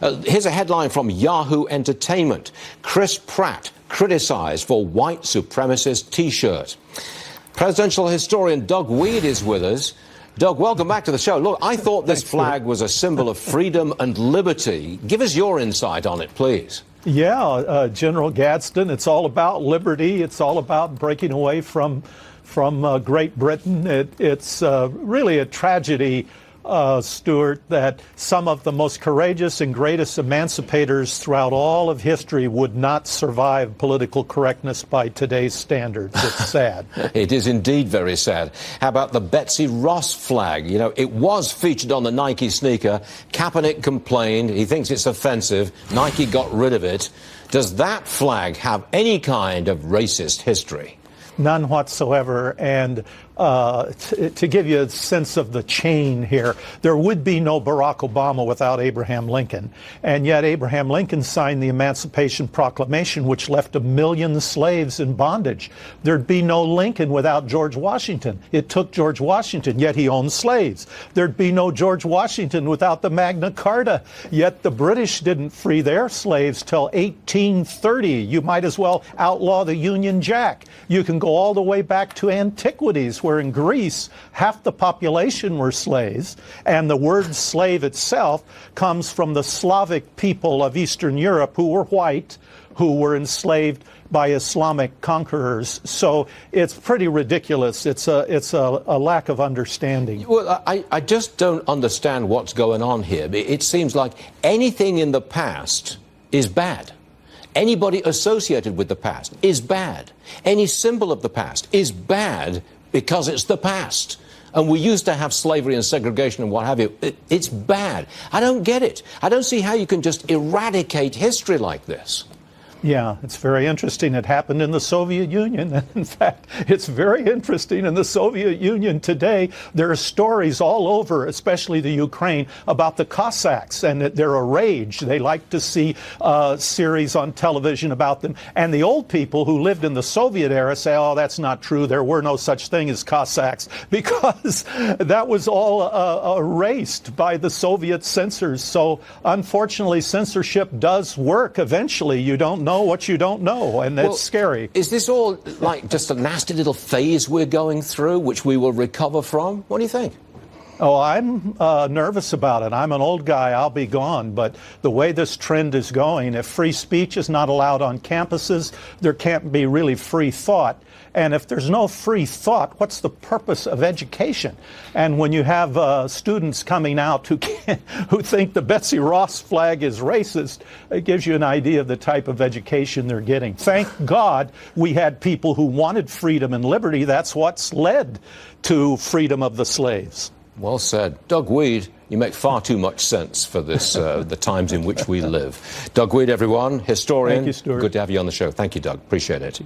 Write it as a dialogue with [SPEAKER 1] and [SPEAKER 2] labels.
[SPEAKER 1] Here's a headline from Yahoo Entertainment. Chris Pratt criticized for white supremacist T-shirt. Presidential historian Doug Wead is with us. Doug, welcome back to the show. Look, I thought this flag was a symbol of freedom and liberty. Give us your insight on it, please.
[SPEAKER 2] Yeah, General Gadsden, it's all about liberty. It's all about breaking away from Great Britain. It's really a tragedy, Stuart, that some of the most courageous and greatest emancipators throughout all of history would not survive political correctness by today's standards. It's sad.
[SPEAKER 1] It is indeed very sad. How about the Betsy Ross flag? You know, it was featured on the Nike sneaker. Kaepernick complained. He thinks it's offensive. Nike got rid of it. Does that flag have any kind of racist history?
[SPEAKER 2] None whatsoever. And to give you a sense of the chain here, there would be no Barack Obama without Abraham Lincoln. And yet Abraham Lincoln signed the Emancipation Proclamation, which left 1 million slaves in bondage. There'd be no Lincoln without George Washington. It took George Washington, yet he owned slaves. There'd be no George Washington without the Magna Carta, yet the British didn't free their slaves till 1830. You might as well outlaw the Union Jack. You can go all the way back to antiquities, where in Greece, half the population were slaves, and the word slave itself comes from the Slavic people of Eastern Europe who were white, who were enslaved by Islamic conquerors. So it's pretty ridiculous. It's a lack of understanding.
[SPEAKER 1] Well, I just don't understand what's going on here. It seems like anything in the past is bad. Anybody associated with the past is bad. Any symbol of the past is bad because it's the past. And we used to have slavery and segregation and what have you. It's bad. I don't get it. I don't see how you can just eradicate history like this.
[SPEAKER 2] Yeah, it's very interesting. It happened in the Soviet Union. And in fact, it's very interesting in the Soviet Union today. There are stories all over, especially the Ukraine, about the Cossacks, and they're a rage. They like to see series on television about them. And the old people who lived in the Soviet era say, oh, that's not true. There were no such thing as Cossacks, because that was all erased by the Soviet censors. So unfortunately, censorship does work eventually. You don't know what you don't know, and it's scary.
[SPEAKER 1] Is this all like just a nasty little phase we're going through, which we will recover from? What do you think?
[SPEAKER 2] Oh, I'm nervous about it. I'm an old guy. I'll be gone. But the way this trend is going, if free speech is not allowed on campuses, there can't be really free thought. And if there's no free thought, what's the purpose of education? And when you have students coming out who think the Betsy Ross flag is racist, it gives you an idea of the type of education they're getting. Thank God we had people who wanted freedom and liberty. That's what's led to freedom of the slaves.
[SPEAKER 1] Well said. Doug Wead, you make far too much sense for this, the times in which we live. Doug Wead, everyone, historian.
[SPEAKER 2] Thank you, Stuart.
[SPEAKER 1] Good to have you on the show. Thank you, Doug. Appreciate it.